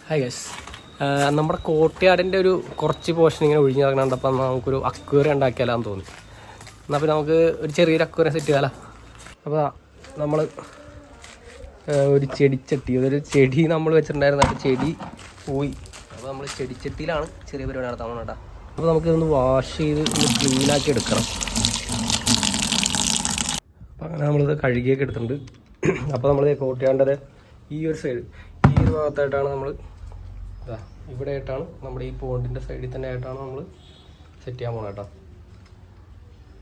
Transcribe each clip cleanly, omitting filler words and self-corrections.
Hi guys, നമ്മുടെ കോട്ടയാടിൻ്റെ ഒരു കുറച്ച് പോർഷൻ ഇങ്ങനെ ഒഴിഞ്ഞിറങ്ങുന്നുണ്ടപ്പോൾ നമുക്കൊരു അക്വേറിയം ഉണ്ടാക്കിയാലാന്ന് തോന്നി. എന്നാൽ പിന്നെ നമുക്ക് ഒരു ചെറിയൊരു അക്വേറിയം സെറ്റ് ചെയ്യാലോ. അപ്പോൾ നമ്മൾ ഒരു ഒരു ചെടി നമ്മൾ വെച്ചിട്ടുണ്ടായിരുന്നു. അപ്പോൾ ചെടി പോയി. അപ്പോൾ നമ്മൾ ചെടിച്ചട്ടിയിലാണ് ചെറിയ പരിപാടി നടത്താൻ കേട്ടോ. അപ്പോൾ നമുക്കിതൊന്ന് വാഷ് ചെയ്ത് ഒന്ന് ക്ലീനാക്കി എടുക്കണം. അപ്പോൾ അങ്ങനെ നമ്മളിത് കഴുകിയൊക്കെ എടുത്തിട്ടുണ്ട്. അപ്പോൾ നമ്മൾ കോട്ടയാടിൻ്റെ ഈ ഒരു സൈഡ്, ഈ ഒരു ഭാഗത്തായിട്ടാണ് നമ്മൾ ഇവിടെ ആയിട്ടാണ് നമ്മുടെ ഈ പോണ്ടിൻ്റെ സൈഡിൽ തന്നെ ആയിട്ടാണ് നമ്മൾ സെറ്റ് ചെയ്യാൻ പോകുന്നത് കേട്ടോ.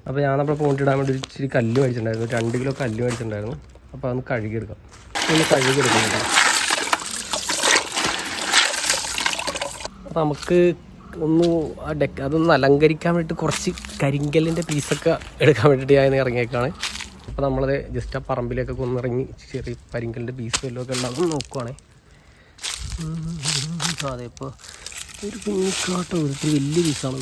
അപ്പോൾ ഞാൻ നമ്മുടെ പോണ്ടിടാൻ വേണ്ടി ഇച്ചിരി കല്ല് മേടിച്ചിട്ടുണ്ടായിരുന്നു, 2 കിലോ കല്ല് മേടിച്ചിട്ടുണ്ടായിരുന്നു. അപ്പോൾ അതൊന്ന് കഴുകിയെടുക്കാം. കേട്ടോ. അപ്പോൾ നമുക്ക് അതൊന്ന് അലങ്കരിക്കാൻ വേണ്ടിയിട്ട് കുറച്ച് കരിങ്കല്ലിൻ്റെ പീസൊക്കെ എടുക്കാൻ വേണ്ടിയിട്ട് ഞാൻ ഇറങ്ങിയേക്കാണ്. അപ്പോൾ നമ്മളത് ജസ്റ്റ് ആ പറമ്പിലേക്കൊക്കെ ഒന്നിറങ്ങി ചെറിയ കരിങ്കല്ലിൻ്റെ പീസ് വല്ലതൊക്കെ ഉണ്ടാകും നോക്കുവാണേ. അതെ, ഇപ്പോൾ ഒരു കുഞ്ഞിക്കാട്ടോ, ഒരു വലിയ പീസാണ്.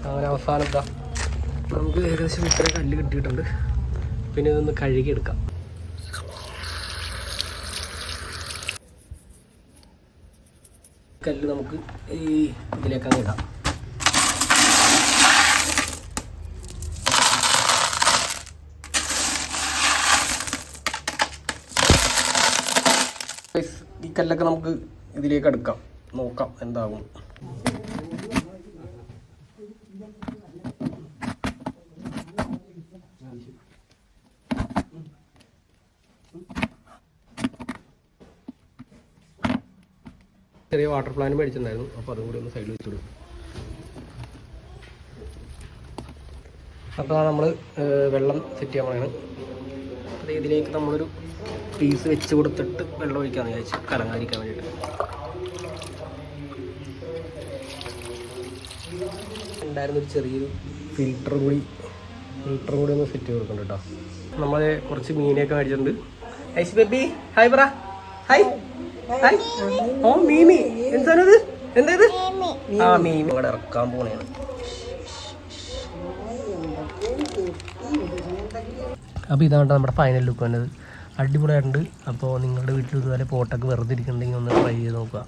അങ്ങനെ അവസാനം എന്താ നമുക്ക് ഏകദേശം ഇത്ര കല്ല് കിട്ടിയിട്ടുണ്ട്. പിന്നെ ഇതൊന്ന് കഴുകിയെടുക്കാം. കല്ല് നമുക്ക് ഈ ഇതിലേക്കങ്ങ് ഇടാം. ഈ കല്ലൊക്കെ നമുക്ക് ഇതിലേക്ക് എടുക്കാം, നോക്കാം എന്താകും. ചെറിയ വാട്ടർ പ്ലാന്റ് മേടിച്ചിട്ടുണ്ടായിരുന്നു, അപ്പോൾ അതും കൂടി ഒന്ന് സൈഡിൽ വെച്ചിടും. അപ്പോൾ നമ്മൾ വെള്ളം സെറ്റ് ചെയ്യാൻ പറയുന്നത്. അപ്പോൾ ഇതിലേക്ക് നമ്മളൊരു പീസ് വെച്ച് കൊടുത്തിട്ട് വെള്ളം ഒഴിക്കാമെന്ന് വിചാരിച്ചു, കലങ്ങാതിരിക്കാൻ വേണ്ടിയിട്ട്. ഉണ്ടായിരുന്നൊരു ചെറിയൊരു ഫിൽറ്റർ കൂടി ഒന്ന് സെറ്റ് ചെയ്ത് കൊടുക്കുന്നുണ്ട് കേട്ടോ. നമ്മൾ കുറച്ച് മീനെയൊക്കെ മേടിച്ചിട്ടുണ്ട്. ഐസ് ബേബി ഹായ് പറ. Hi hi. ഓ മീമി, എന്താണിത്? എന്താ ഇത്? ആ മീമി ഇവിടെ ഇറക്കാൻ പോണേണ്. അപ്പോൾ ഇതാണ് നമ്മുടെ ഫൈനൽ ലുക്ക് വന്നത്. അടിപൊളിയായിട്ടുണ്ട്. അപ്പോൾ നിങ്ങളുടെ വീട്ടിൽ ഇതുപോലെ പോട്ടൊക്കെ വെറുതെ ഇരിക്കുന്നുണ്ടെങ്കിൽ ഒന്ന് ട്രൈ ചെയ്ത് നോക്കുക.